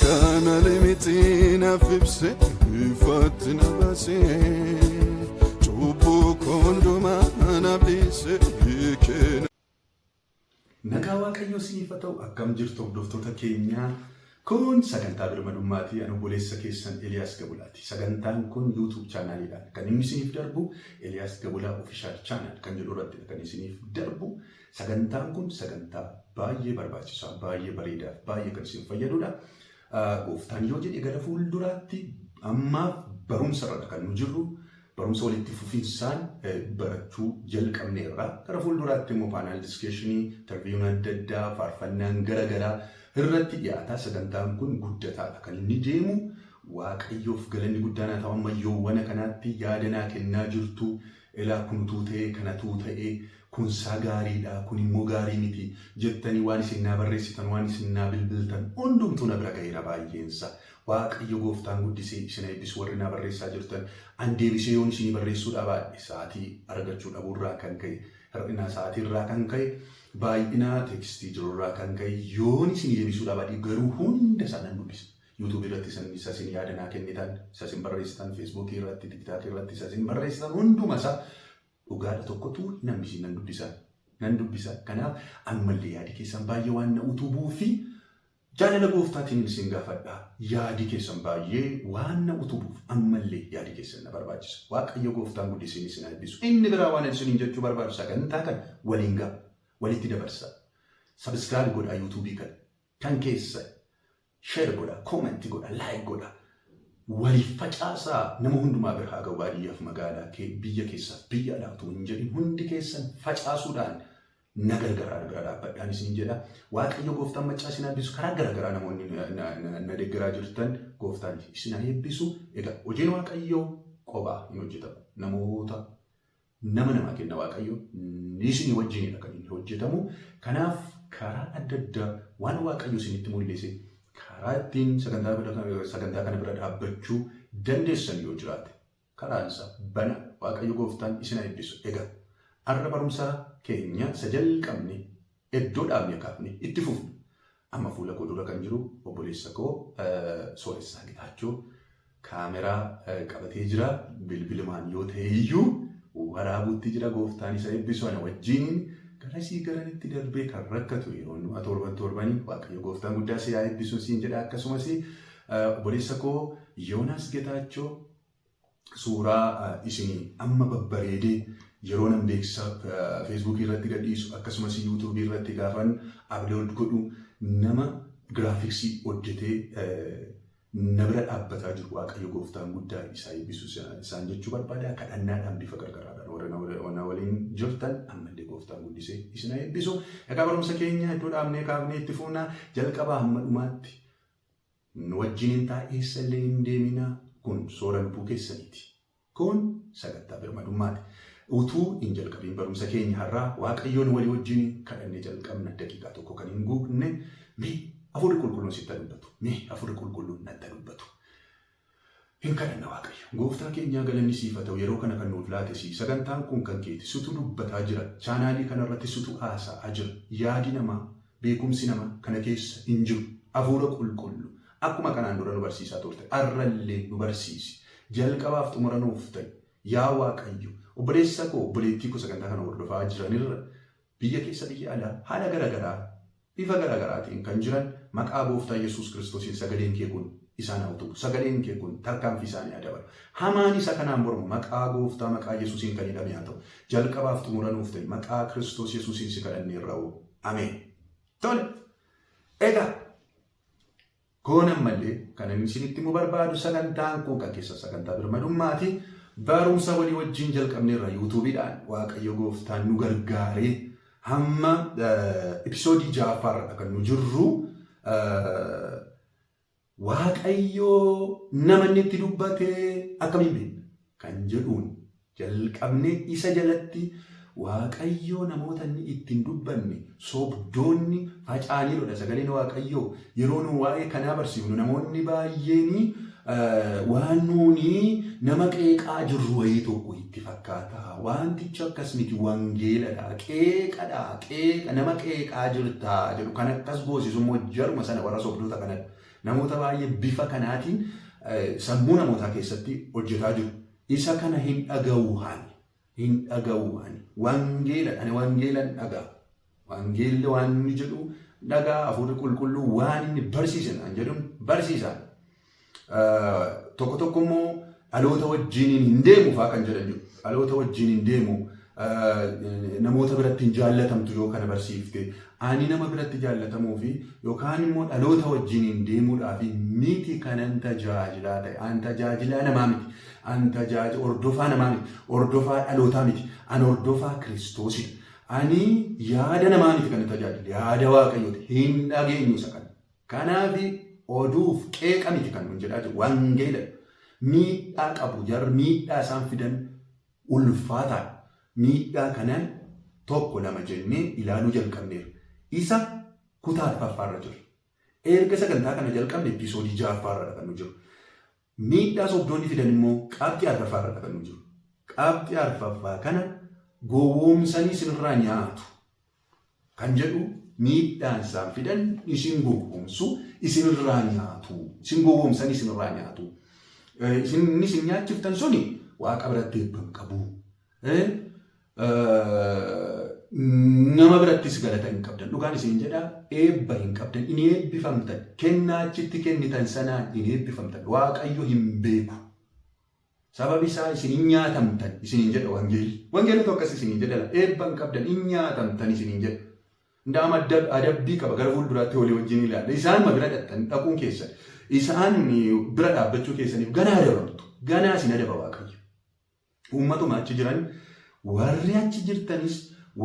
كان لمتينا في بسي فاتنا بسي جوبو كوندوما أنا بليسي كنا Nagaa Waaqayyoo isiniif haa ta'u akkam jirtu hordoftoota keenya kun sagantaa birmadummaati ani obboleessa keessan Eliyaas Gabulaati. Sagantaan kun YouTube chaanaliidhaan kan inni isiniif darbu Eliyaas Gabulaa Official Channel kan jedhu irratti kan isiniif darbu. Sagantaan kun sagantaa baay'ee barbaachisaa, baay'ee bareedaa, baay'ee kan isin fayyadudha. Gooftaan yoo jedhe gara fuulduraatti ammaaf barumsa irra kan nu jirru. Barumsa walitti fufinsaan barachuu jalqabneerra. Gara fuulduraatti immoo paanel diskeshinii, interviiyuun adda addaa, faarfannaan garaagaraa irratti dhiyaata. Sagantaan kun guddataadha kan inni deemu. Waaqayyoof galanni guddaan haa ta'u ammayyoowwan kanaatti yaadanaa kennaa jirtu. Ilaa kuntuu ta'ee kanatu ta'ee kunsaa gaariidha kun immoo gaarii miti jettanii waan isin naa barreessitan waan isin naa bilbiltan hundumtuu na bira gaheera baay'eensa. Waaqayyo gooftaan guddisee isin eebbisu warri naa barreessaa jirtan an deebisee yoon isinii barreessuudha baay'ee sa'aatii argachuu dhabuurraa kan ka'e hir'ina sa'aatiirraa kan ka'e baay'ina teekstii jirurraa kan ka'e yoon isinii deebisuudha baay'ee garuu hunda isaa nan dubbisa. YouTube irratti isa isin yaadanaa kennitan isa isin barreessitan Facebook irratti TikTok irratti isa isin barreessitan hunduma isaa dhugaadha tokkotu namni nan dubbisa. Kanaaf ammallee yaadi keessan baay'ee waan na utubuu fi jaalala gooftaatiin isin gaafadha. Yaadi keessan baay'ee waan na utubuuf ammallee yaadi keessan na barbaachisa. Waaqayyo gooftaan guddisee isin eebbisu. Inni biraa waan isiniin jechuu barbaadu sagantaa kan waliin ga'a walitti dabarsa. Subscribe godhaa YouTube kan keessa share godha, comment godha, like godha. Waliif facaasaa nama hundumaa bira haa ga'u baadiyyaaf magaalaa biyya keessaaf biyya alaatu hin jedhin hundi keessan facaasuudhaan na gargaaraa bira dhaabbadhaan isin jedha. Waaqayyo gooftaan maccaa isin eebbisu karaa garaagaraa namoonni na deeggaraa jirtan gooftaan isin eebbisu. Egaa hojiin Waaqayyoo qophaa hin hojjetamu. Nama kenna Waaqayyo isin wajjinidha kan inni hojjetamu. Kanaaf karaa adda addaa waan Waaqayyo isinitti mul'ise karaa ittiin sagantaa kana bira dhaabbachuu dandeessan yoo jiraate karaansa bana Waaqayyo gooftaan isin eebbisu. Egaa har'a barumsa keenya isa jalqabne iddoo dhaabne kaafne itti fufne. Amma fuula koo dura kan jiru obboleessa koo Sooressaa Gitaachoo kaameraa qabatee jira. Bilbilumaan yoo ta'e iyyuu waraabuutti jira. Gooftaan isa eebbisu ana wajjin garasii garanitti darbee kan rakkatu yeroo torbanii Waaqayyo gooftaan guddaa si haa eebbisu siin jedha. Akkasumas obboleessa koo Yoonaas Getaachoo suuraa isinii amma babbareedee yeroo nan beeksisa Facebook irratti gadhiisu akkasumas YouTube irratti gaafan upload godhu nama giraafiksii hojjetee na bira dhaabbataa jiru. Waaqayyo gooftaan guddaa isaa eebbisu isaan jechuu barbaada. Kadhannaadhaan bifa gargaraadhaan warra waliin jirtan ammallee gooftaan guddisee isin eebbisu. Egaa barumsa keenya iddoo dhaabnee kaafnee itti fuunaa jalqabaa hamma dhumaatti nu wajjiniin taa'eessallee hin deeminaa. Kun soora lubbuu keessaniiti. Kun sagantaa birmadummaati. Utuu hin jalqabiin barumsa keenya har'aa Waaqayyoon walii wajjin kadhannee jalqabna. Daqiiqaa tokko kan hin guutne mee Hafuurri Qulqulluun sitti dubbatu. Mee Hafuurri Qulqulluun natti dubbatu. Hin kadhanna Waaqayyo. Gooftaa keenyaa galanni siif haa ta'u yeroo kana kan nuuf laatesi. Sagantaan kun kan keeti. Situ dubbataa jira. Chaanaalii kanarratti situ haasa'aa jira. Yaadi namaa, beekumsi namaa kana keessa hin jiru. Hafuura Qulqullu. Akkuma kanaan dura nu barsiisaa turte. Har'allee nu barsiisi. Jalqabaaf xumura nuuf ta'i. Yaa Waaqayyo. Obboleessa koo obboleettii koo sagantaa kana hordofaa jiranirra biyya keessa biyya alaa haala garaagaraa bifa garaagaraatiin kan jiran maqaa gooftaa Yesuus Kiristoosiin sagaleen kee kun isaan haa utubu. Sagaleen kee kun tarkaanfii isaanii haa dabalu. Hamaan isa kanaan mormu maqaa gooftaa maqaa Yesuusiin kan hidhame haa ta'u. Jalqabaaf xumura nuuf ta'i. Maqaa Kiristoos Yesuusiin si kadhanneerra oolu. Ameen. Tole. Egaa goon ammallee kan inni isinitti immoo barbaadu sagantaan kun kan keessa sagantaa birmadummaati. Barumsa walii wajjin jalqabneerra YouTube'dhaan Waaqayyo gooftaan nu gargaaree hamma episoodii 6ffaarra kan nu jirru. Waaqayyo namanni itti dubbatee akkamiin beekna kan jedhuun jalqabnee isa jalatti Waaqayyo namoota inni ittiin dubbanne sobdoonni facaaniidha. Sagaleen Waaqayyo yeroo nu waa'ee kanaa barsiifnu namoonni baay'een waan nuuni nama qeeqaa jirru wayii tokko itti fakkaata. Wantichi akkas miti wangeeladha. Qeeqa nama qeeqaa jirta jedhu kan akkas goosisu immoo jaruma sana warra sobdoota kanadha. Namoota baay'ee bifa kanaatiin sammuu namootaa keessatti hojjetaa jiru. Isa kana hin dhaga'u ani. Wangeelan dhagaa. Wangeelli waan inni jedhu dhagaa hafuurri qulqulluu waan inni barsiisan an jedhuun barsiisan. Tokko tokko immoo dhaloota wajjin hin deemu fa'aa kan jedhan jiru. Dhaloota wajjin hin deemu. Namoota biratti hin jaallatamtu yoo kana barsiifte ani nama biratti jaallatamuu fi yookaan immoo dhaloota wajjin hin deemuudhaaf miti kanan tajaajilaa ta'e an tajaajilaa namaa miti an hordofaa namaa miti hordofaa dhalootaa miti an hordofaa Kiristoosidha ani yaada namaa miti kan tajaajilu yaada Waaqayyooti hin dhageenyu isa kana kanaaf oduuf qeeqa miti kan nun jedhaa jiru wangeela miidhaa qabu jarri miidhaa isaan fidan ulfaataadha. Miidhaa kanaan tokko lama jennee ilaaluu jalqabneera. Isa kutaa arfaffaarra jiru. Erga sagantaa kana jalqabne episoodii 6ffaarra kan nu jiru. Miidhaa sobdoonni fidan immoo qabxii arfaffaarra kan nu jiru. Qabxii arfaffaa kana gowwoomsanii isinirraa nyaatu kan jedhu miidhaan isaan fidan isin gowwoomsu isinirraa nyaatu. Isin gowwoomsanii isinirraa nyaatu. Isin nyaachiftan suni Waaqa biratti eebba hin qabu. Nama birattis galata hin qabdan dhugaan isin jedha eebba hin qabdan inni eebbifamtan kennaa achitti kennitan sanaan inni eebbifamtan Waaqayyo hin beeku sababi isaa isin hin nyaatamtan isin jedha wangeelli tokkos isin jedha eebba hin qabdan hin nyaatamtan isin jedha ndaama adabbii qaba gara fuulduraatti walii wajjin ilaalla isaan bira dhaquun keessan isaan bira dhaabbachuu keessaniif ganaa adabamtu ganaa isin adaba Waaqayyo uummatuma achi jiran warri achi jirtanis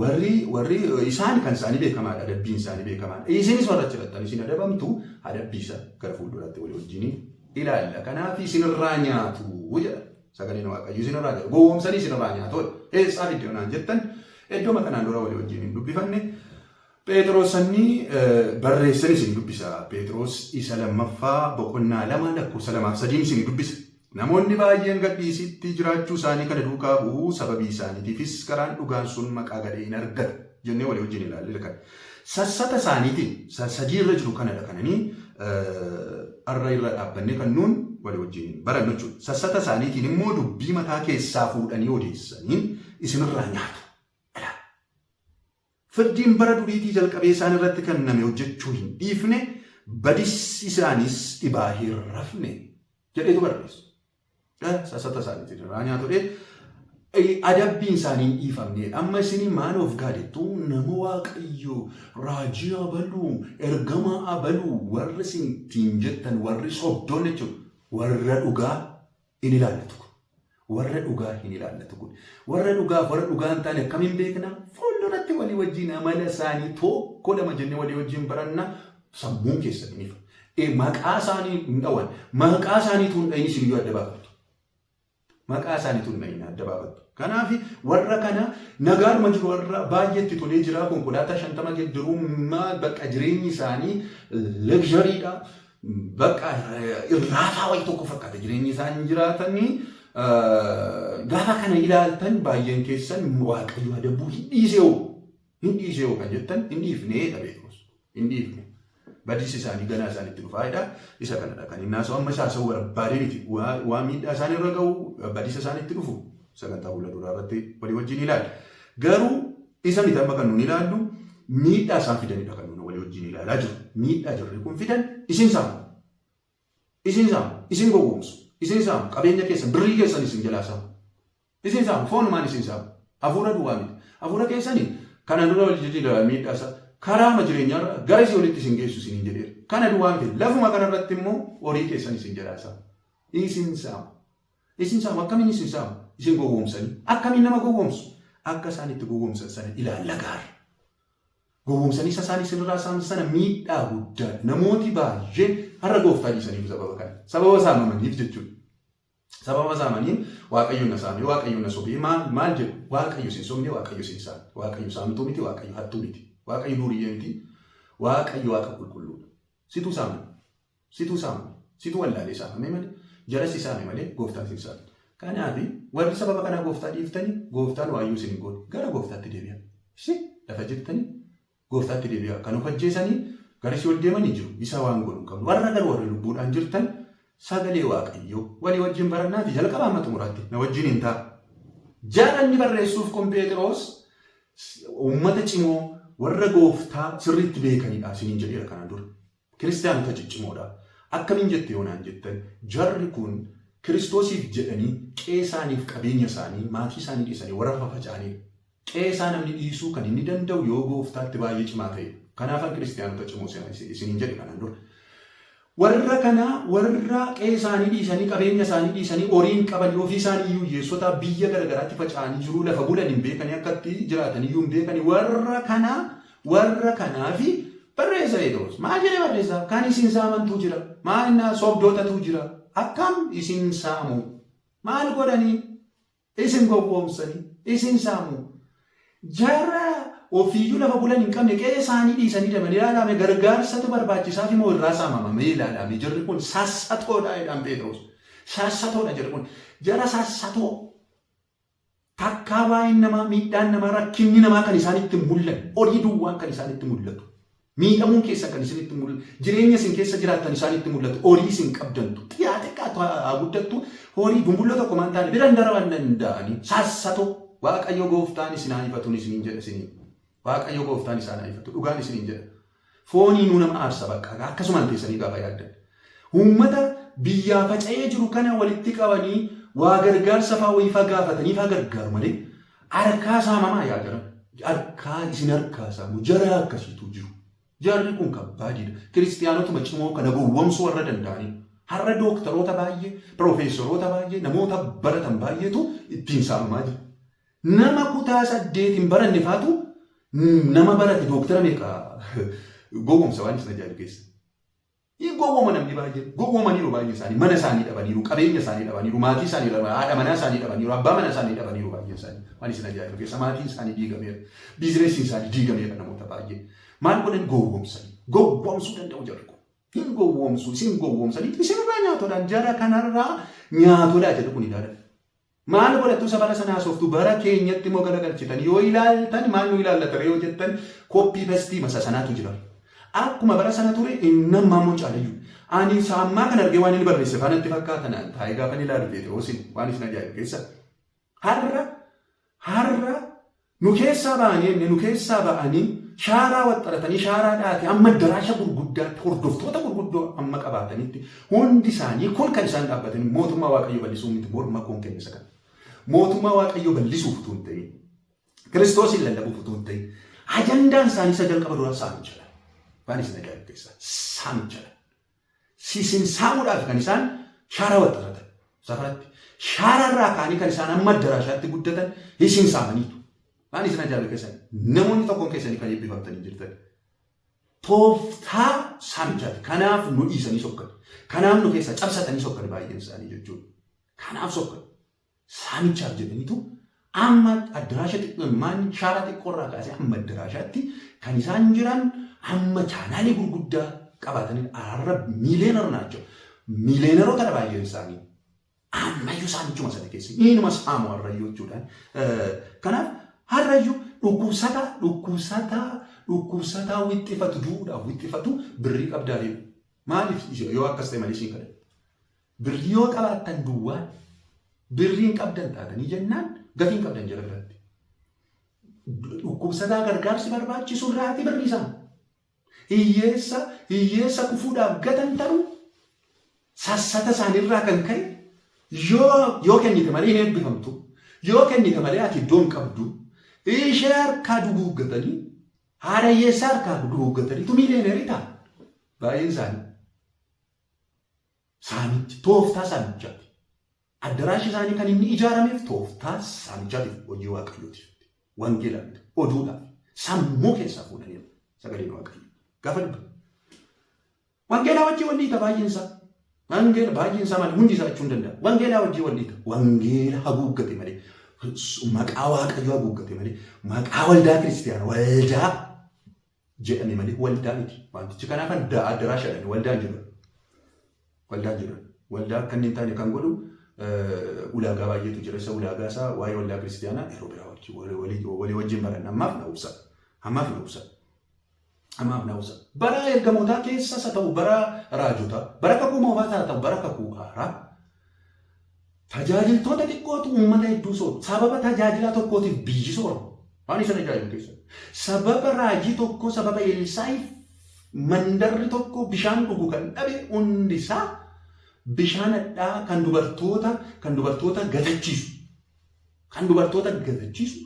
warri isaan kan isaanii beekamaadha adabbiin isaanii beekamaadha isinis warra achi jirtan isin adabamtu adabbiisa gara fuulduraatti walii wajjin ilaalla kanaaf isinirraa nyaatu jedha sagaleen Waaqayyo isinirraa nyaatu gowwoomsanii isinirraa nyaatu eessaa fiddee naan jettan iddoo kanaan dura walii wajjin hin dubbifanne Phexros barreessanii isin dubbisa Phexros isa lammaffaa boqonnaa 2 lakkoofsa 2-3 isin dubbisa. Namoonni baay'een gadhiisitti jiraachuu isaanii kana duukaa bu'uu sababii isaaniitiifis karaan dhugaan sun maqaa gadhee hin argatu jennee walii wajjin ilaalle kan sassata isaaniitiin sadii irra jiru kanadha kananii arra irra dhaabbannee kan nuun walii wajjin barannu jechuudha. Sassata isaaniitiin immoo dubbii mataa keessaa fuudhanii odeessaniin isinirraa nyaatu. Firdiin bara duriitii jalqabee isaan irratti kenname hojjechuu hin dhiifne badis isaanis dhibaa hin rafne jedheetu barreessu. Sassata isaaniitiin irraa nyaatudha. Adabbiin isaanii hin dhiifamne. Amma isin maal of gaadettu nama Waaqayyo raajii abaluu ergama abaluu warri isin ittiin jettan warri sobdoon jechuudha. Warra dhugaa hin ilaallatu kun. Warra dhugaa hin ilaallatu kun. Warra dhugaa hin taane akkamiin beekna? Fuulduratti walii wajjin amala isaanii tokko lama jennee walii wajjin baranna sammuun keessatti ni fa'a. Maqaa isaanii hin dhawan. Maqaa isaaniitu hin dhayin isin iyyuu adda baafatu. Maqaa isaaniitu hin dhayin adda baafatu. Kanaaf warra kana nagaadhuma jiru warra baay'eetti tolee jira konkolaataa 50 geddiruu bakka jireenyi isaanii legzariidha. Bakka irraafaa wayii tokko fakkaata jireenyi isaanii jiraatanii gaafa kana ilaaltan baay'een keessan Waaqayyo adabuu hin dhiisee kan jettan hin dhiifnee dhabeekus hin dhiifne. Badis isaanii ganaa isaaniitti dhufaadha. Isa kanadha kan inni haasa'u amma haasa'uu barbaade miti. Waa miidhaa isaanii irra ga'u badisa isaaniitti dhufu sagantaa fuula duraa irratti walii wajjin ilaalla. Garuu isa miti amma kan nuun ilaallu miidhaa isaan fidanidha kan nuun walii wajjin ilaalaa jiru. Miidhaa jirri kun fidan isin saamu. Isin gowwoomsu. Isin saamu qabeenya keessan birrii keessan isin jalaa saamu. Isin saamu foonumaan isin saamu. Hafuura duwwaa miti. Hafuura keessanii kanaan dura walii jijjiirraa miidhaa isaa. Karaama jireenyaarra gara isii walitti isin geessu isin jedheera. Kana duwwaa miti. Lafuma kanarratti immoo horii keessan isin jalaa saamu. Isin saamu. Akkamiin isin saamu? Isin gowwoomsanii. Akkamiin nama gowwoomsu? Akka isaan itti gowwoomsan sana ilaalla gaara. Gowwoomsanii isa isaan isinirraa saamu sana miidhaa guddaa. Namooti baay'een har'a gooftaa dhiisaniif sababa kana. Sababa saamamaniif jechuudha. Sababa saamaniin Waaqayyo na saame, Waaqayyo na sobee maal jedhu? Waaqayyo sin sobne, Waaqayyo sin saame. Waaqayyo saamtuu miti, Waaqayyo hattuu miti. Waaqayyo duuriyyee miti. Waaqayyo Waaqa qulqulluudha. Situ saame. Situ wallaalee saamame malee. Jalas saame malee gooftaan sin saame. Kanaaf warri sababa kanaa gooftaa dhiiftanii gooftaan waayyuu sin godhu gara gooftaatti deebi'a. Lafa jirtanii gooftaatti deebi'a. Kan of ajjeesanii Garis yoo deemanii jiru isa waan godhu qabu. Warra garuu lubbuudhaan jirtan sagalee waaqayyoo walii wajjin barannaati jalqaba amma xumuraatti na wajjin hin ta'a. Jaalanni barreessuuf kun Phexros uummata cimoo warra gooftaa sirriitti beekanidha isiniin jedheera kanaan dura. Kiristaanota ciccimoodha. Akkamiin jettee yoonaan jettan jarri kun Kiristoosiif jedhanii qeesaaniif qabeenya isaanii maatii isaanii dhiisanii warra fafaca'anii qeesaa namni dhiisuu kan inni danda'u yoo gooftaatti baay'ee cimaa ta'e. Kanaafan kiristaanota cimoo isiniin jedhe kanaan dura. Warra kana warra qeesaanii dhiisanii qabeenya isaanii dhiisanii horiin qaban ofii isaanii iyyuu hiyyeessota biyya garagaraatti faca'anii jiru lafa bulan hin beekanii akkatti jiraatan iyyuu hin beekanii warra kanaafi barreessa Phexros maal jedhee barreessa kan isin saamantuu jira maal sobdootatu jira akkam isin saamu maal godhanii isin gowwoomsanii isin saamu jara ofiiyyuu lafa bulan hin qabne qeesaanii dhiisanii deemanii ilaalame gargaarsatu barbaachisaaf immoo irraa saamamame ilaalame jirri kun sassatoodha jedhan Phexros sassatoodha jirri kun jara sassatoo takkaa baay'een namaa miidhaan namaa rakkinni namaa kan isaanitti mul'atu horii duwwaan kan isaanitti mul'atu miidhamuun keessa kan isinitti mul'atu jireenya isin keessa jiraattan isaanitti mul'atu horii isin qabdantu xiyaate guddattu horii gumbulloo tokko maan taane biran daraban danda'anii sassatoo waaqayyo gooftaan isin haifatuun isiniin jedha isiniin. Waaqayyo gooftaan isaan haifatu dhugaan isiniin jedha. Foonii nu nama aarsa bakka akkasumaan teessanii gaafa yaaddan. Uummata biyyaa faca'ee jiru kana walitti qabanii waa gargaarsa fa'aa wayii fa'aa gaafatanii fa'aa gargaaru malee harkaa saamamaa yaadana. Harkaa isin harkaa saamu jara akkasiitu jiru. Jarri kun kabbaadiidha. Kiristiyaanotuma cimoo kana gowwoomsuu warra danda'anii. Har'a dooktaroota baay'ee, piroofeesoroota baay'ee, namoota baratan baay'eetu ittiin saamamaa jira. Nama kutaa 8 hin baranne faatu nama barate dooktara meeqa gowwoomsa waan isa ajaa'ibu keessa. Hin gowwooma namni baay'ee gowwoomaniiru baay'ee isaanii mana isaanii dhabaniiru qabeenya isaanii dhabaniiru maatii isaanii dhabaniiru haadha manaa isaanii dhabaniiru abbaa manaa isaanii dhabaniiru baay'ee isaanii waan isa ajaa'ibu keessa maatiin isaanii diigameera biizinesiin isaanii diigameera namoota baay'ee maal godhan gowwoomsanii gowwoomsuu danda'u jarri kun hin gowwoomsuu isin gowwoomsanii isinirraa nyaatoodhaan jara kanarraa nyaatoodhaa jedhu kun ilaalan. Maal godhattu sabara sana haasoftu bara keenyatti immoo garagalchitan yoo ilaaltan maal nu ilaallatan yoo jettan koppii pestii masa sanaatu jira. Akkuma bara sana ture innammaa immoo caalayyuu. Ani saammaa kan argee waan inni barreesse faanatti fakkaatan taa'ee gaafa ni ilaalu Phexrosin waan isin ajaa'ibu keessa. Har'a nu keessaa ba'anii shaaraa waxxaratanii shaaraa dhaate amma daraasha gurguddaatti hordoftoota gurguddoo amma qabaatanitti hundi isaanii kun kan isaan dhaabbatanii mootummaa waaqayyo bal'isuu miti morma kun kennisa kan. Mootummaa waaqayyo bal'isuuf utuu hin ta'in Kiristoosin lallabuuf utuu hin ta'in ajandaan isaanii isa jalqaba duraa saamichadha. Waan isin ajaa'ibu keessa saamichadha. Sisin saamuudhaaf kan isaan shaaraa waxxaratan safaratti shaararraa kaanii kan isaan amma daraashaatti guddatan isin saamaniitu. Waan isin ajaa'ibu keessa namoonni tokkoon keessanii kan eebbifamtanii jirtan. Tooftaa saamichaati. Kanaaf nu dhiisanii sokkan. Kanaaf nu keessa cabsatanii sokkan baay'een isaanii jechuudha. Kanaaf sokkan. Saamichaaf jedhaniitu amma addaraasha xiqqoommaan shaaraa xiqqoorraa kaasee amma addaraashaatti kan isaan jiran amma chaanaalee gurguddaa qabaatanii har'a miileenar naachoo. Miileenaroota baay'een isaanii ammayyuu saamichuma sana keessa inuma saamu har'ayyuu jechuudhaan. Kanaaf har'ayyuu dhukkubsataa wixxifatu duudhaaf wixxifatu birrii qabdaalee maaliif yoo akkas ta'e malee siin kadhatu. Birrii yoo qabaattan duwwaan birriin qabdan taatanii jennaan gatiin qabdan jala biratti. Dhukkubsataa gargaarsi barbaachisu irraati birrii isaan. Hiyyeessa kufuudhaaf gatan ta'u sassata isaaniirraa kan ka'e yoo kennite malee hin eebbifamtu. Yoo kennite malee ati iddoon qabdu. Ishee harkaa duguuggatanii haadha hiyyeessaa harkaa duguuggatanii tu miileeneerii ta'a. Baay'een isaanii. Saamichi tooftaa saamichaati. Addaraashi isaanii kan inni ijaarameef tooftaa saamichaatiif hojii waaqayyootiif. Wangeelaaf oduudhaaf sammuu keessaa fuudhaniiru sagaleen waaqayyoo. Gaafa dhibba. Wangeelaa wajjii wal dhiita baay'een isaa. Wangeela baay'een isaa malee hundi isaa jechuu hin danda'a. Wangeelaa wajjii wal dhiita. Wangeela haguuggate malee. Maqaa waaqayyoo haguuggate malee maqaa waldaa kiristiyaana waldaa jedhame malee waldaa miti. Wantichi kanaaf addaraashadhaan waldaan jiru. Waldaa akka inni hin taane kan godhu ulaagaa baay'eetu jira. Isa ulaagaa isaa waa'ee waldaa kiristiyaanaa yeroo biraa walii wajjin baran ammaaf na ubsa. Amaaf naawusa. Bara ergamootaa keessas haa ta'u bara raajotaa, bara kakuu moofaas haa ta'u bara kakuu haaraa. Tajaajiltoota xiqqootu uummata hedduu soora. Sababa tajaajilaa tokkootiif biyyi soora. Waan isa tajaajilu keessa. Sababa raajii tokko, sababa Elsaa'iif mandarri tokko bishaan dhugu kan dhabe hundisaa bishaan hadhaa kan dubartoota gatachiisu. Kan dubartoota gatachiisu.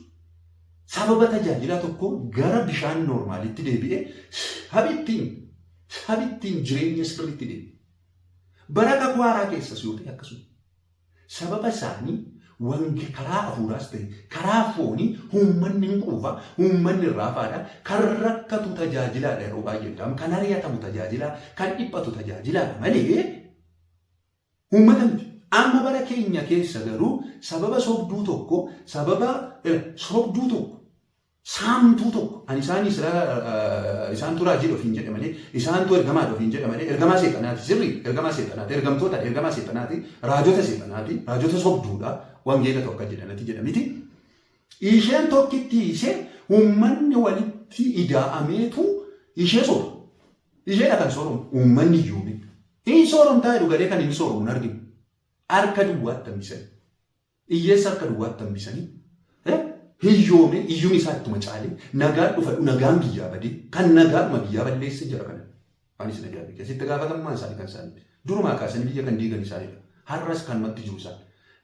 Sababa tajaajilaa tokko gara bishaan normaalitti deebi'ee habittiin jireenya sirriitti deebi'e. Bara kakuu haaraa keessas yoo ta'e akkasuma. Sababa isaanii karaa hafuuraas ta'e karaa foonii uummanni hin quufa, uummanni irraa faadha, kan rakkatu tajaajilaadha yeroo baay'ee jedhamu, kan ari'atamu tajaajilaa, kan dhiphatu tajaajilaadha malee uummata miti. Amma bara keenya keessa garuu sababa sobduu tokko, saamtuu tokko, ani isaantu raajii ofiin jedhe malee, isaantu ergamaa ofiin jedhe malee, ergamaa seexanaati, sirrii, ergamaa seexanaati, ergamaa seexanaati, raajota seexanaati, raajota sobduudha, wangeela tokko jedhanati jedhamiti. Isheen tokkitti ishee uummanni walitti ida'ameetu ishee soora. Isheedha kan sooramu uummanni iyyuu. Inni sooromtaa jedhu galee kan inni sooramu hin arginu. Harka duwwaatti hambisanii. Iyyeessa harka duwwaatti hambisanii. Hiyyoome iyyuun isaa ittuma caalee nagaan dhufadhu nagaan biyyaa badee kan nagaadhuma biyyaa balleessa jira kana. Waan isin ajaa'ibe keessatti gaafatamummaan isaanii kan isaanii. Durumaa kaasanii biyya kan diigan isaaniidha. Har'as kan matti jiru isaan.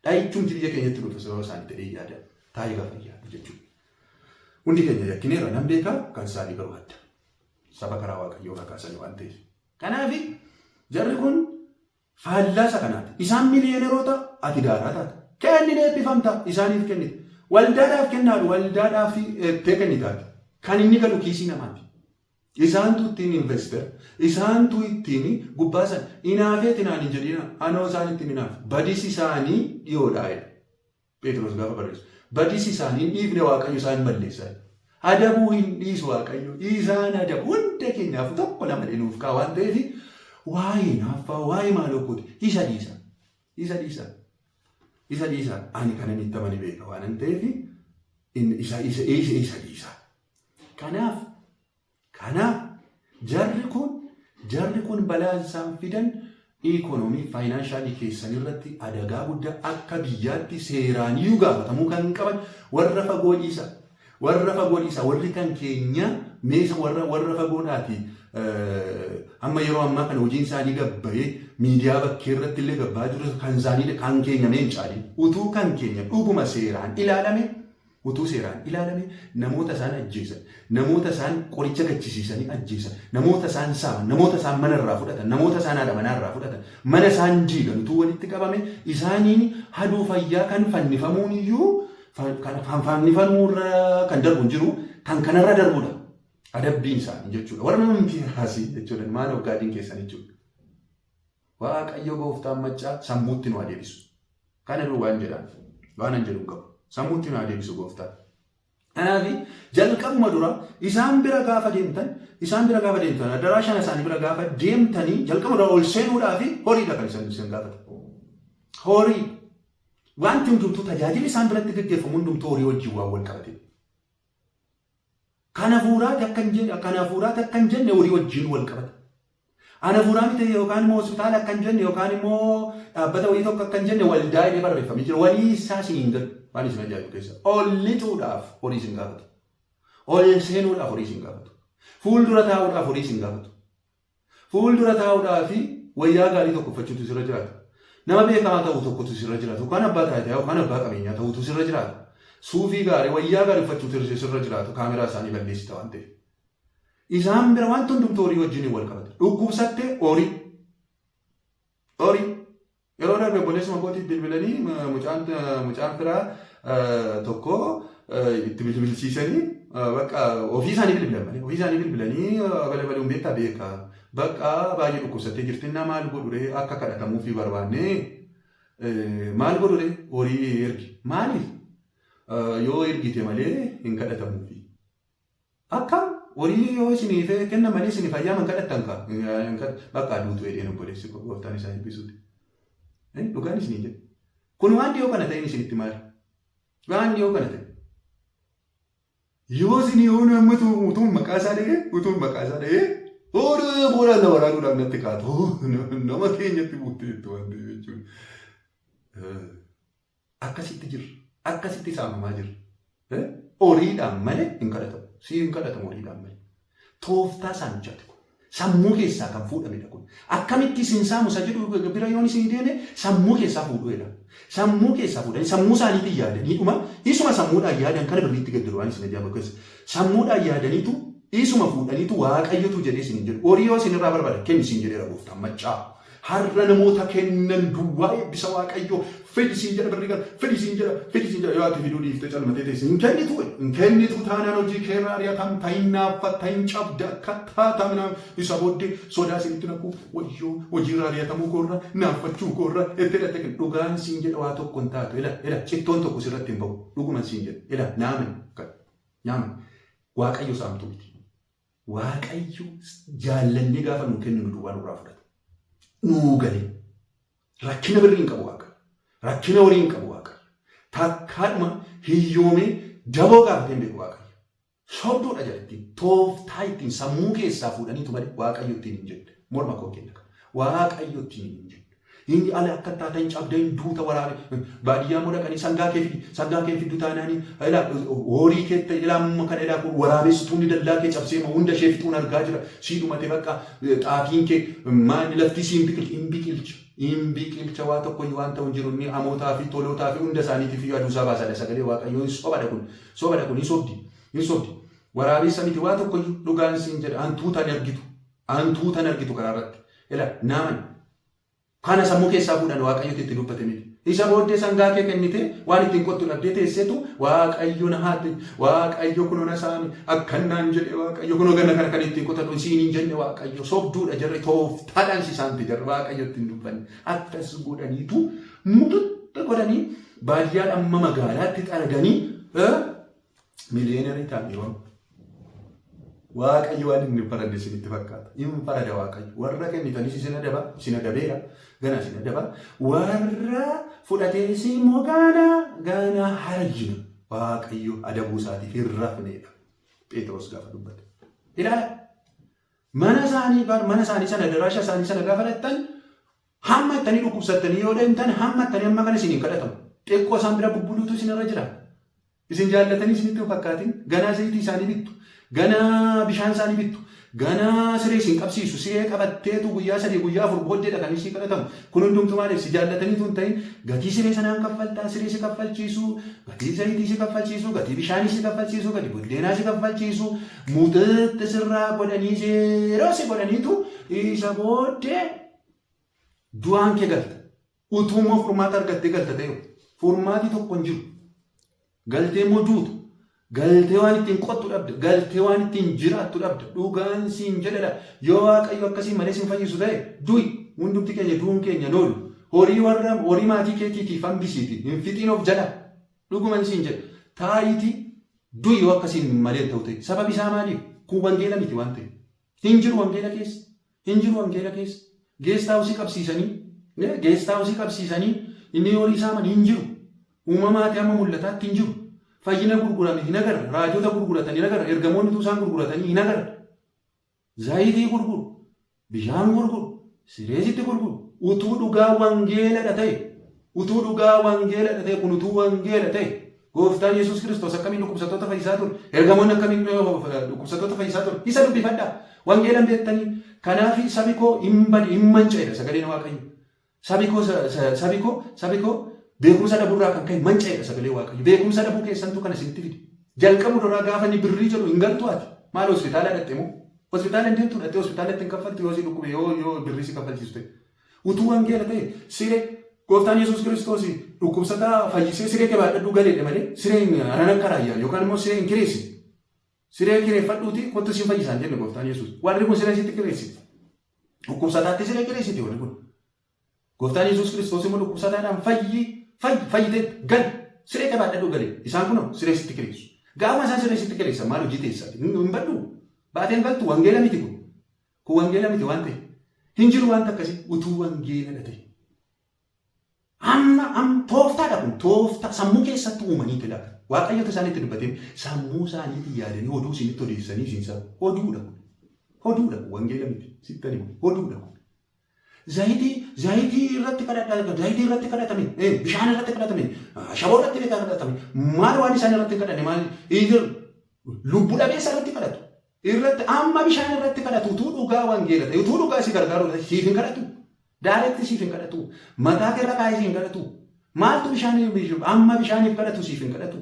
Dhaayichumti biyya keenyatti dhufe sababa isaanii ta'ee yaada. Taa'ee gaafa yaadu jechuudha. Hundi keenya yakkineera nan beekaa kan isaanii garuu adda. Saba karaa Waaqayyoo kakaasanii waan ta'eef. Kanaaf jarri kun faallasa kanaati. Isaan miliyooneroota ati daaraa taata. Kenni eebbifamta isaaniif kennite. Waldaadhaaf kennaadhu waldaadhaaf kennitaati. Kan inni galu kiisii namaati. Isaantu ittiin investor, isaantu ittiin gubbaasan inaafee tinaan hin jedhina anoo isaan ittiin inaaf. Badisi isaanii dhiyoodhaa jedha. Pheexroos gaafa barreessu. Badisi isaanii dhiifne Waaqayyo isaan balleessaa. Adabuu hin dhiisu Waaqayyo. Isaan adabu hunda keenyaaf tokko lama dhinuuf kaa waan ta'eef waa'ee naaffaa waa'ee maalookooti isa dhiisa. Isa dhiisa ani kanan itti amani beeka waan ta'eef isa dhiisa. Kanaaf jarri kun balaa isaan fidan ikonomii faayinaanshalii keessan irratti adagaa guddaa akka biyyaatti seeraan iyyuu gaafatamuu kan qaban warra fagoo dhiisa. Warri kan keenya meeshaa warra fagoodhaati. Amma yeroo ammaa kana hojiin isaanii gabbayee miidiyaa bakkee irratti illee gabbaa jiru kan isaanii kan keenya meencaadhi. Utuu kan keenya dhuguma seeraan ilaalame namoota isaan ajjeesan, namoota isaan qoricha gachisiisanii ajjeesan, namoota isaan saaman, namoota isaan mana irraa fudhatan, namoota isaan haadha manaa irraa fudhatan, mana isaan jiigan utuu walitti qabame isaaniin haduu fayyaa kan fannifamuun iyyuu fannifamuurra kan darbu jiru kan kanarra darbudha. Adabbiin isaanii jechuudha. Warra namni haasii jechuudha. Maal hoggaadiin keessan jechuudha. Waaqayyo gooftaan maccaa sammuutti nu adeebisu. Kana dura waan jedhaan waan an jedhu qabu. Sammuutti nu adeebisu gooftaan. Kanaaf jalqabuma dura isaan bira gaafa deemtan addaraashaan isaanii bira gaafa deemtanii jalqabuma dura ol seenuudhaa fi horiidha kan isaan gaafatan. Horii wanti hundumtuu tajaajila isaan biratti gaggeeffamu hundumtuu horii wajjin waan wal qabate. Kan hafuuraati akka hin jenne horii wajjin wal qabata. Kan hafuuraa miti yookaan immoo hospitaala akka hin jenne yookaan immoo dhaabbata wayii tokko akka hin jenne waldaa jedhee barreeffamee jira. Walii isaa siin galu waan isin ajaa'ibu keessa. Ol lixuudhaaf horii isin gaafatu. Ol seenuudhaaf horii isin gaafatu. Fuuldura taa'uudhaaf horii isin gaafatu. Fuuldura taa'uudhaaf wayyaa gaarii tokko uffachuutu sirra jiraata. Nama beekamaa ta'u tokkotu sirra jiraata. Yookaan abbaa taayitaa yookaan abbaa qabeenyaa ta'utu sirra jiraata. Suufii gaarii wayyaa gaarii uffachuutu sirra jiraatu kaameraa isaanii balleessita waan ta'eef. Isaan bira wanti hundumtuu horii wajjin wal qabata. Dhukkubsattee horii. Yeroo darbe obboleessuma kootiif bilbilanii mucaan firaa tokko itti bilbilsiisanii bakka ofii isaanii bilbilan malee ofii isaanii bilbilanii balbaluu beektaa beeka. Bakka baay'ee dhukkubsattee jirti na maal godhure akka kadhatamuufi barbaanne maal godhure horii ergi. Maaliif? Yoo ergite malee hin kadhatamuufi. Akkam horii yoo isiniif kenna malee isiniif ayyaama kadhattan bakka aduutu edeen obboleessi gooftaan isaa eebbisuuti. Dhugaan isinii jedhe. Kun waan dhiyoo kana ta'een isinitti maali? Waan dhiyoo kana ta'e. Yoo isin yoo namatu utuun maqaa isaa dhagee ooluu boodaan na waraanuudhaan natti kaatu nama keenyatti buutteettu waan ta'eef jechuudha. Akkasitti jirra. Akkasitti saamamaa jirra. Horiidhaan malee hin kadhatamu. Si hin kadhatamu horiidhaan malee. Tooftaa saamichaati kun. Sammuu keessaa kan fuudhamedha kun. Akkamitti isin saamu isa jedhu bira yoon isin deeme sammuu keessaa fuudhuedha. Sammuu keessaa fuudhanii sammuu isaaniitiin yaadanii dhuma isuma sammuudhaan yaadan kana birriitti gaddaru waan isin ajaa'iba keessa. Sammuudhaan yaadaniitu isuma fuudhaniitu waaqayyotu jedhee isin jedhu. Horii yoo isin irraa barbaada kenni isin jedheera gooftaan maccaa. Har'a namoota kennan duwwaa eebbisa waaqayyoo fedhi isin jedha birrii kana fedhi isin jedha yoo ati fiduu dhiiftee calmatee teessi hin kennitu taanaan hojii keerraa ari'atam tahin naaffa tahin cabda akka taatamna isa booddee sodaa isinitti naqu wayyoo hojiirraa ari'atamuu koorra naaffachuu koorra itti hidhatte dhugaan isin jedha waa tokko hin taatu ila cittoon tokko sirratti hin ba'u dhuguman isin jedha ila naaman waaqayyo saamtu miti. Waaqayyo jaallannee gaafa nu kennu nu duwwaa nurraa fudhata. Nuu galee rakkina birrii hin qabu waaqa. Rakkina horii hin qabu waaqa. Takkaadhuma hiyyoomee daboo gaafatee hin beeku waaqayyo. Sobduudha jedhattiin tooftaa ittiin sammuu keessaa fuudhaniitu malee waaqayyo ittiin hin jedhe. Morma koo kenna qaba. Waaqayyo ittiin hin jedhe. Inni ala akka taatan cabda hin duuta waraabe baadiyyaa moo dhaqanii sangaa kee fiddu taanaanii horii keetta ilaamuma kana ilaa kun waraabessituun dallaa kee cabsee hunda ishee fixuun argaa jira. Siidhumate bakka xaafiin kee maani lafti si hin biqilcha waa tokko waan ta'u jiru inni amootaa fi tolootaa fi hunda isaaniitiif yaaduu isaa baasadha sagalee waaqayyoo sobadha kun hin sobdi. Waraabessa miti waa tokko dhugaan siin jedha hantuutan argitu karaarratti. Ila naaman. Kana sammuu keessaa fuudhan waaqayyooti itti dubbate miti. Isa booddee sangaa kee kennite waan ittiin qottu dhabdee teesseetu waaqayyo na haati waaqayyo kunoo na saami akkannaan jedhe waaqayyo kunoo ganna kana kan ittiin qotatu isiin hin jenne waaqayyo sobduudha jarri tooftaadhaan si saamte jarri waaqayyo ittiin dubbanne akkas godhaniitu mututti godhanii baadiyyaa amma magaalaatti xaraganii miliyeenarii ta'an yeroo waaqayyo waan inni farade isinitti fakkaata. Inni farada waaqayyo warra kennitanis isin adabeera. Gana isin adaba warra fudhatee si immoo gaana harjina waaqayyo adabuu isaatiif hin rafneedha. Phexros gaafa dubbate. Ilaala mana isaanii sana daraasha isaanii sana gaafa dhattan hamma ittanii dhukkubsattanii yoo deemtan hamma ittanii amma kana isiniin kadhatamu. Xiqqoo isaan bira bubbuluutu isin irra jira. Isin jaallatanii isinitti hin fakkaatin ganaa zayitii isaanii bittu. Ganaa bishaan isaanii bittu. Ganaa siree isin qabsiisu siree qabatteetu guyyaa 3 guyyaa 4 booddeedha kan isin kadhatamu. Kun hundumtu maaliif si jaallataniitu hin ta'in gatii siree sanaan kaffaltaa siree si kaffalchiisu gatii zayitii si kaffalchiisu gatii bishaanii si kaffalchiisu gatii buddeenaa si kaffalchiisu muxitti sirraa godhanii zeeroo si godhaniitu isa booddee du'aan kee galta. Utuummoo furmaata argattee galta ta'e furmaati tokko hin jiru. Galtee immoo duutu. Galtee waan ittiin qottu dhabda. Galtee waan ittiin jiraattu dhabda. Dhugaan siin jedhadha. Yoo waaqayyo akkasii malee sin fayyisu ta'e du'i. Hundumti keenya du'uun keenya noolu. Horii maatii keetiitiif hambisiiti. Hin fixiin of jala. Dhuguman siin jedha. Taayitii du'i yoo akkasiin malee ta'u ta'e. Sababi isaa maaliif? Kun wangeela miti waan ta'e. Hin jiru wangeela keessa. Geestaawusii qabsiisanii inni horii saaman hin jiru. Uumamaati amma mul'ataatti hin jiru. Fayyina gurgurame hin agarra. Raajota gurguratan hin agarra. Ergamoonni isaan gurguratanii hin agarra. Zayitii gurguru. Bishaan gurguru. Sireesitti gurguru. Utuu dhugaa wangeeladha ta'e. Kun utuu wangeela ta'e. Gooftaan Yesuus Kiristoos akkamiin dhukkubsattoota fayyisaa ture. Ergamoonni akkamiin dhukkubsattoota fayyisaa ture. Isa dubbifadhaa. Wangeelan beektanii. Kanaaf sabi koo hin manca'edha sagaleen waaqayyo. Sabi koo beekumsa dhabuurraa kan ka'e manca'edha sagalee waaqayyo. Beekumsa dhabuu keessantu kana isinitti fide. Jalqabu duraa gaafa inni birrii jedhu hin galtu ati. Maal hospitaala dhatte moo? Hospitaala hin deemtu dhatte hospitaalatti hin kaffaltu yoo si dhukkube yoo birrii si kaffalchiisu ta'e. Utuu wangeela ta'e siree gooftaan Yesuus Kiristoos dhukkubsataa fayyisee siree kee baadhadhuu galeedha malee sireen anan akka raayyaa yookaan immoo sireen kireessi. Siree kireeffadhuuti kottu si fayyisaan jenne gooftaan Yesuus. Warri kun siree sitti kireessiti. Dhukkubsataatti siree kireessiti warri kun. Gooftaan Yesuus Kiristoos immoo dhukkubsataadhaan fayyitee gal siree kee baadhadhuu galee isaan kun siree sitti kireessu. Gaafa isaan siree sitti kireessan maal hojii teessaati? Hin baddu. Baateen galtu wangeela miti kun. Kun wangeela miti waan ta'e. Hin jiru waan akkasii utuu wangeela ta'e. Amma tooftaadha kun tooftaa sammuu keessatti uumanii ilaala. Waaqayyo isaaniitti dubbatee sammuu isaaniitti yaadanii oduu isinitti odeessanii isin sabu. Oduudha. Oduudha. Wangeela miti. Sittani oduudha. Zayitii irratti kadhatame. Bishaan irratti kadhatame. Shaboo irratti kadhatame. Maal waan isaan irratti kadhate maal? Lubbuu dhabeessa irratti kadhatu. Irratti amma bishaan irratti kadhatu utuu dhugaa wangeela ta'e utuu dhugaa si gargaaru siif hin kadhatu. Daaretti siif hin kadhatu. Mataa irra kaayee siif hin kadhatu. Maaltu amma bishaaniif kadhatu siif hin kadhatu.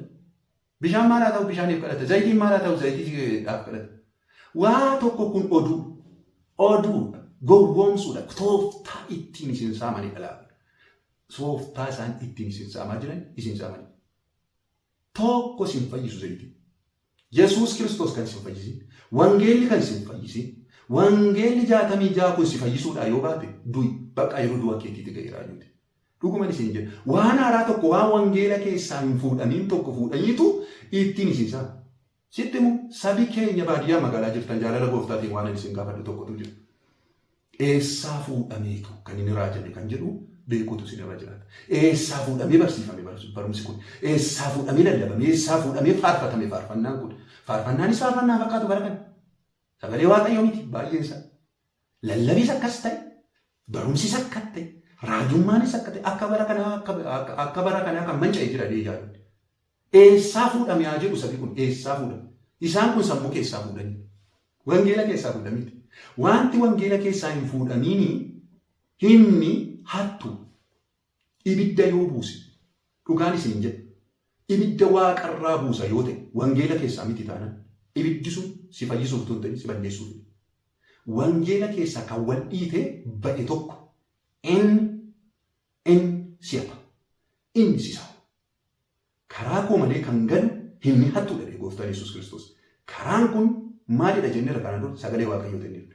Bishaan maal haa ta'u bishaaniif kadhata. Zayitiin maal haa ta'u zayitiidhaaf kadhata. Waa tokko kun oduu gowwoomsuudha. Tooftaa ittiin isin saamanii dhalaa. Tooftaa isaan ittiin isin saamaa jiran isin saamanii. Tokko isin fayyisu zayitii. Yesuus Kiristoos kan isin fayyisi. Wangeelli kan isin fayyisi. Wangeelli 66 kun si fayyisuudha yoo baate du'i bakka yeroo du'a keetiitti ga'eeraa jirti. Dhuguma isin jedha. Waan haaraa tokko waan wangeela keessaa hin fuudhaniin tokko fuudhaniitu ittiin isin saama. Sitti immoo sabi keenya baadiyyaa magaalaa jirtan jaalala gooftaatiin waan isin gaafadhu tokkotu jira. Eessaa fuudhameetu kan inni raajanne kan jedhu beekuutu isin irra jiraata. Eessaa fuudhamee barsiifame barumsi kun. Eessaa fuudhamee lallabame. Eessaa fuudhamee faarfatame faarfannaan kun. Faarfannaanis faarfannaa fakkaatu bara kana. Sagalee Waaqayyoo miti baay'een isaa. Lallabiis akkas ta'e. Barumsis akkas ta'e. Raajummaanis akka ta'e akka bara kanaa kan manca'ee jira deejaadhu. Eessaa fuudhame haa jedhu sabi kun eessaa fuudhame. Isaan kun sammuu keessaa fuudhanii. Wangeela keessaa fuudhamiti. Wanti wangeela keessaa hin fuudhamiini inni hattu. Ibidda yoo buuse. Dhugaan isin jedhe. Ibidda waaqarraa buusa yoo ta'e wangeela keessaa miti taanaan. Ibiddi sun si fayyisuuf tun ta'e si balleessuuf. Wangeela keessaa kan wal dhiitee ba'e tokko inni si'ata. Inni si saama. Karaa koo malee kan galu hin hattudha jedhe gooftaan Yesuus Kiristoos. Karaan kun maalidha jennee kanaan dura sagalee Waaqayyoo jennee.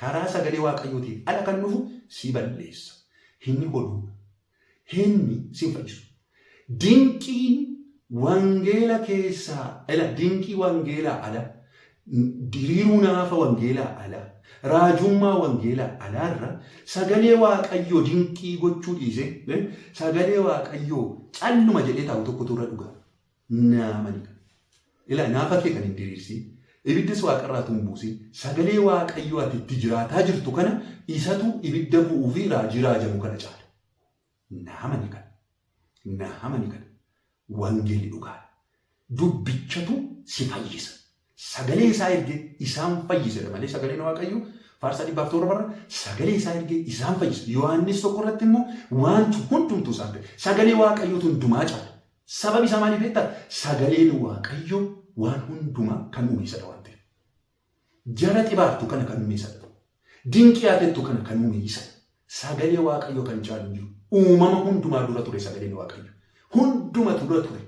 Karaa sagalee Waaqayyootiin ala kan dhufu si balleessa. Inni hodhuudha. Inni si fayyisu. Dinqiin wangeela keessaa dinqii wangeelaa ala diriiruu naafa wangeelaa ala raajummaa wangeelaa alaarra sagalee Waaqayyoo dinqii gochuu dhiise sagalee Waaqayyoo calluma jedhee taa'u tokkotu irra dhugaa. Naamani kan. Naafa kee kan hin diriirsi. Ibiddis waaqarraa tun buusi. Sagalee Waaqayyoo ati itti jiraataa jirtu kana isatu ibidda bu'uu fi raajii raajamu kana caala. Naamani kan. Naamani kan. Wangeelli dhugaadha. Dubbichatu si fayyisa. Sagalee isaa ergee isaan fayyisedha malee sagaleen Waaqayyoo faarsaa 107 sagalee isaa ergee isaan fayyisa. Yohaannis 1 irratti immoo wanti hundumtuu isaan ta'e sagalee Waaqayyootu hundumaa caala. Sababi isaa maaliif beektaa? Sagaleen Waaqayyoo waan hundumaa kan uume isadha waan ta'eef. Jara xibaartu kana kan uume isadha. Dinqii yaatettu kana kan uume isadha. Sagalee Waaqayyoo kan caalu hin jiru. Uumama hundumaa dura ture sagaleen Waaqayyoo. Hundumatu dura ture.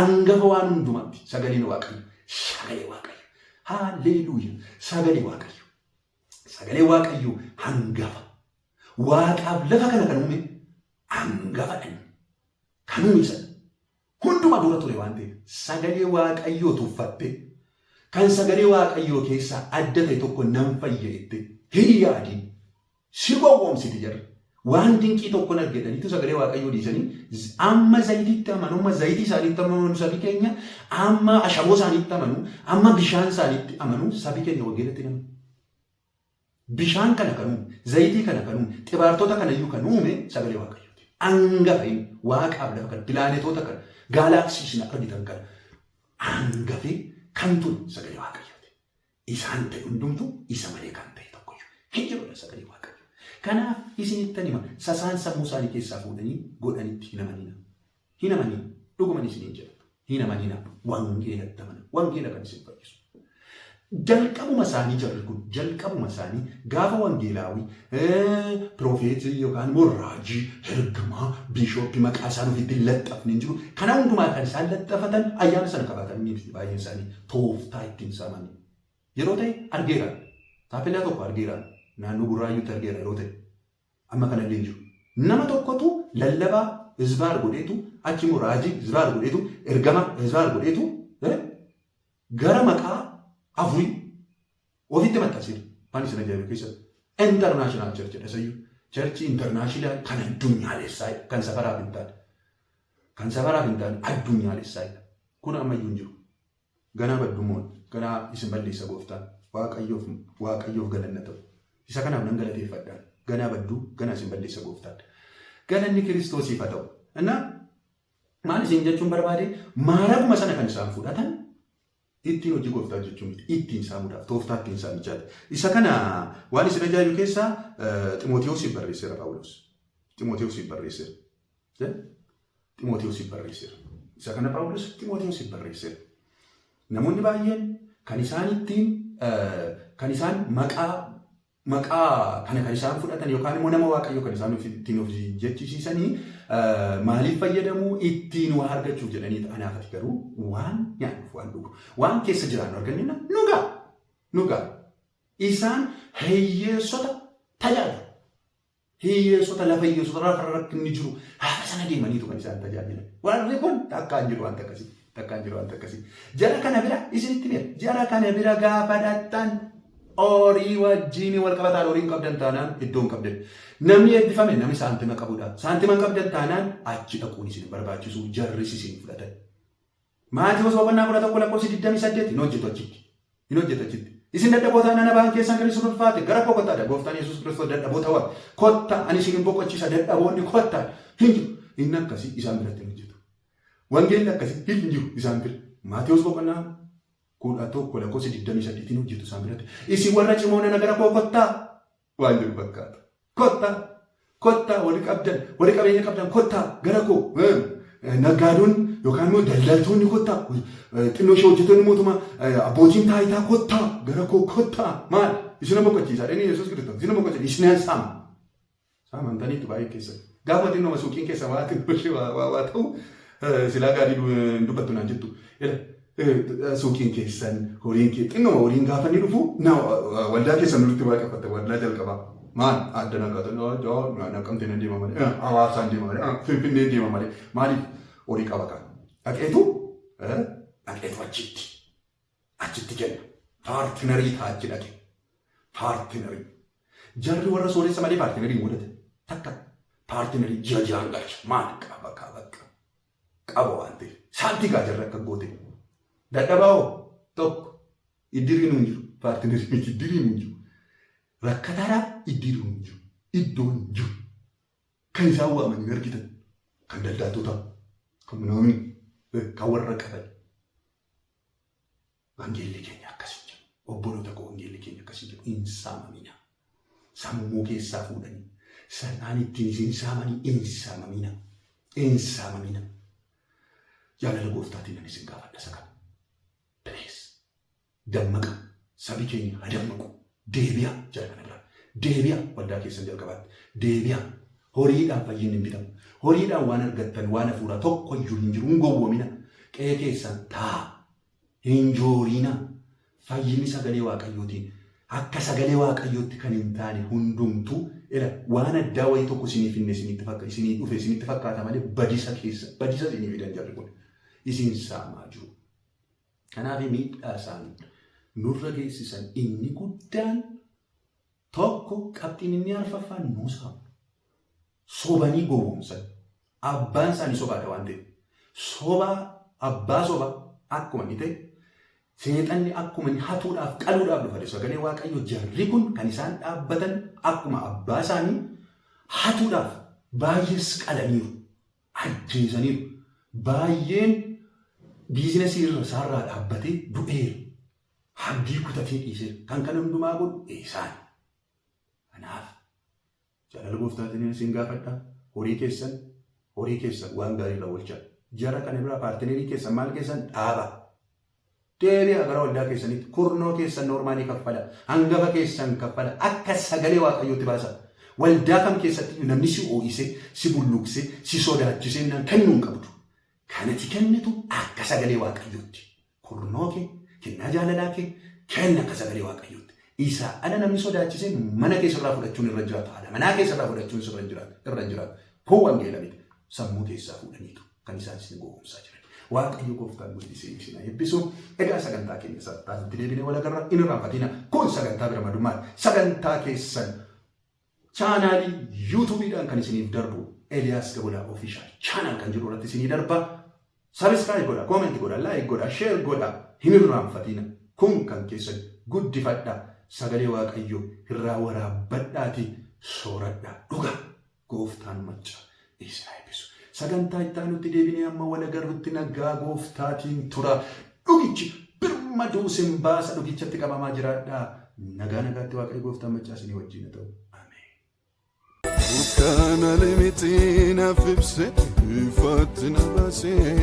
Angafa waan hundumaatti sagaleen Waaqayyoo. Sagalee Waaqayyoo. Haalleluuyaa. Sagalee Waaqayyoo. Sagalee Waaqayyoo hangafa. Waaqaaf lafa kana kan uume hangafadhan. Kan uume isadha. Hunduma dura ture waan ta'eef sagalee Waaqayyoo tuffatte kan sagalee Waaqayyoo keessaa adda ta'e tokko nan fayyadette hin yaadin si gowwoomsiti jedha. Waan dinqii tokko argataniitu sagalee Waaqayyoo dhiisanii amma zayitiitti amanu amma zayitii isaaniitti amanu sabi keenya amma ashaboo isaaniitti amanu amma bishaan isaaniitti amanu sabi keenya wangeelatti namni. Bishaan kana kan uume zayitii kana kan uume xibaartota kanayyuu kan uume sagalee Waaqayyooti. Angafeen waaqaaf lafa kan pilaanetoota kan gaalaksiisina argitan kan angafee kan ture sagalee Waaqayyooti. Isaan ta'e hundumtu isa malee kan ta'e tokkoyyuu hin jirudha sagalee Waaqayyoo. Kanaaf isinitti hima sasaan sammuu isaanii keessaa fuudhanii godhanitti hin amanina. Hin amanina. Dhuguman isiniin jedha. Hin amanina. Wangeelatti amana. Wangeela kan isin fayyisu. Jalqabuma isaanii jarri kun jalqabuma isaanii gaafa wangeelaawii piroofeetii yookaan immoo raajii ergamaa biishooppii maqaa isaan ofiitti laxxafne hin jiru. Kana hundumaa kan isaan laxxafatan ayyaana sana qabaatan miti baay'een isaanii tooftaa ittiin saamanii. Yeroo ta'e argeera. Taappellaa tokko argeera. Naannoo Burraayyuutti argeera yeroo ta'e. Amma kanallee hin jiru. Nama tokkotu lallabaa Hizbaar godheetu achi immoo raajii Hizbaar godheetu ergama Hizbaar godheetu gara maqaa afurii ofitti maxxanseera. Waan isin ajaa'ibu keessatti. International Church jedha sayyuu. Church international kan addunyaalessaa kan safaraaf hin taane. Kan safaraaf hin taane addunyaalessaa. Kun ammayyuu hin jiru. Ganaa baddummoon ganaa isin balleessa gooftaan waaqayyoof galanna ta'u. Isa kanaaf nan galateeffadhaan. Ganaa badduu ganaa isin balleessa gooftaan. Galanni Kiristoosiif haa ta'u. Innaa maal isin jechuun barbaade maaraguma sana kan isaan fudhatan ittiin hojii gooftaa jechuun ittiin saamuudhaaf tooftaa ittiin saamichaati. Isa kana waan isin ajaa'ibu keessaa Ximootiyoosiif barreesseera Phaawulos. Ximootiyoosiif barreesseera. Isa kana Phaawulos Ximootiyoosiif barreesseera. Namoonni baay'een kan isaan maqaa kana kan isaan fudhatan yookaan immoo nama waaqayyoo kan isaan ittiin of jechisiisanii maaliif fayyadamuu ittiin waa argachuuf jedhanii anaafati garuu waan nyaannuuf waan dhugu waan keessa jiraannu argannina nugaa isaan hiyyeessota tajaajilu. Hiyyeessota lafa hiyyeessota lafa rakkinni jiru hafa sana deemaniitu kan isaan tajaajilan. Warri kun takkaan jiru wanta akkasii. Jara kana bira isinitti beera. Jara kana bira gaafa dhattan horii wajjin wal qabataan horiin qabdan taanaan iddoo hin qabdan. Namni eebbifame namni saantima qabudha. Saantima qabdan taanaan achi dhaquun isin barbaachisu jarris isin fudhatan. Maatiiwwan boqonnaa 11:28 hin hojjetu achitti. Isin dadhaboota nana ba'an keessan kan isin ulfaate gara boqotaadha. Gooftaan Yesuus Kiristoos dadhaboota waan kottaa ani isin boqochiisa dadhaboonni kottaa hin jiru. Inni akkasii isaan biratti hin hojjetu. Wangeelli akkasii hin jiru isaan bira. Maatiiwwan boqonnaa 11:28 hin hojjetu isaan biratti. Isin warra cimoo nana gara kottaa waan jiru fakkaata. Kottaa warri qabeenya qabdan kottaa gara koo. Nagaadoon yookaan immoo daldaltoonni kottaa xinnoo ishee hojjettoonni mootummaa abbootiin taayitaa kottaa gara koo kottaa maal isin boqochiisa dhanii Yesuus Kiristoos isin boqochiisa isin saamantaniitu baay'ee keessatti gaafa xinnoo suuqiin keessa waa ta'u silaa gaarii dubbattu naan jettu suuqiin keessan horiin gaafa ni dhufu waldaa keessan nutti waaqeffatta waldaa jalqabaa. Maal adda naqamtee nan deema malee hawaasaan deema malee finfinnee deema malee maaliif horii qaba kan dhaqeetu achitti kenna paartinarii taachi dhaqe paartinarii jarri warra sooressa malee paartinarii hin godhate takka paartinarii jajaan galcha maal qaba waan ta'eef saantii gaa jarri akka goote dadhabaa'oo tokko iddiriin hin jiru paartinarii miti iddiriin hin jiru. Rakkataadhaaf iddiiruun jiru. Iddoon jiru. Kan isaan waamanii argitan. Kan daldaltootaa. Kan namoonni kan warra qaban. Wangeelli keenya akkasii jiru. Obboloota koo wangeelli keenya akkasii jiru. Hin saamamina. Sammuu keessaa fuudhanii. Sanaan ittiin isin saamanii hin saamamina. Jaalala gooftaatiin ani isin gaafadha isa kana. Please. Dammaqa. Sabi keenya haa dammaqu. Deebi'a jala kana biraa. Deebi'a waldaa keessan jalqabaatti. Deebi'a horiidhaan fayyinni hin bitamu. Horiidhaan waan argattan waan hafuuraa tokko iyyuu hin jiru. Hin gowwoomina. Qe'ee keessan taa. Hin joorina. Fayyinni sagalee waaqayyootiin akka sagalee waaqayyootti kan hin taane hundumtuu waan addaa wayii tokko isiniif hinne isinitti fakkaata malee badisa isinii fidan jarri kun. Isin saamaa jiru. Kanaaf miidhaa isaanii. Nurra geessisan inni guddaan tokko qabxiin inni arfaffaan nuu saamu. Sobanii gowwoomsan. Abbaan isaanii sobaadha waan ta'eef. Abbaa sobaa akkuma inni ta'e seexanni akkuma inni hatuudhaaf qaluudhaaf dhufate sagalee waaqayyoo jarri kun kan isaan dhaabbatan akkuma abbaa isaanii hatuudhaaf baay'ees qalaniiru. Ajjeesaniiru. Baay'een biizinasii irra isaarraa dhaabbatee du'eera. Abdii kutatee dhiisee kan kana hundumaa godhu isaan. Kanaaf jaalala gooftaatiin isin gaafadha. Horii keessan waan gaarii irra oolchaa. Jara kana biraa paartineerii keessan maal keessan dhaaba. Deebi'a gara waldaa keessanitti kurnoo keessan noormaanii kaffala. Hangafa keessan kaffala. Akka sagalee waaqayyootti baasa. Waldaa kam keessatti namni si oo'isee, si bulluqsee, si sodaachisee kennuu hin qabdu. Kanatti kennitu akka sagalee waaqayyootti. Kurnoo kee kennaa jaalalaa kee kenna akka sagalee waaqayyootti. Isa ala namni sodaachisee mana keessarraa fudhachuun irra jiraata. Haadha manaa keessarraa fudhachuun irra jiraata. Kun wangeela miti. Sammuu keessaa fuudhaniitu kan isaan isin gowwoomsaa jiran. Waaqayyo gooftaan guddisee isin eebbisu. Egaa sagantaa keenya sattaatti deebinee wal agarra. Inni raanfatina kun sagantaa birmadummaadha. Sagantaa keessan chaanaalii yuutuubiidhaan kan isiniif darbu Eliyaas Gabolaa Official chaanaal kan jedhu irratti isinii darba. Subscribe godha, comment godha, like godha, share godha. Hin irraanfatina. Kun kan keessan guddifadha. Sagalee Waaqayyoo irraa waraabbadhaati sooradha. Dhuga gooftaan macca isin eebbisu. Sagantaa itti aanutti deebinee amma wal agarrutti nagaa gooftaatiin tura. Dhugichi birmaduu sin baasa dhugichatti qabamaa jiraadha. Nagaa nagaatti Waaqayyo gooftaan macca isinii wajjin haa ta'u. Kana limitiin afibse ifaatti na baasee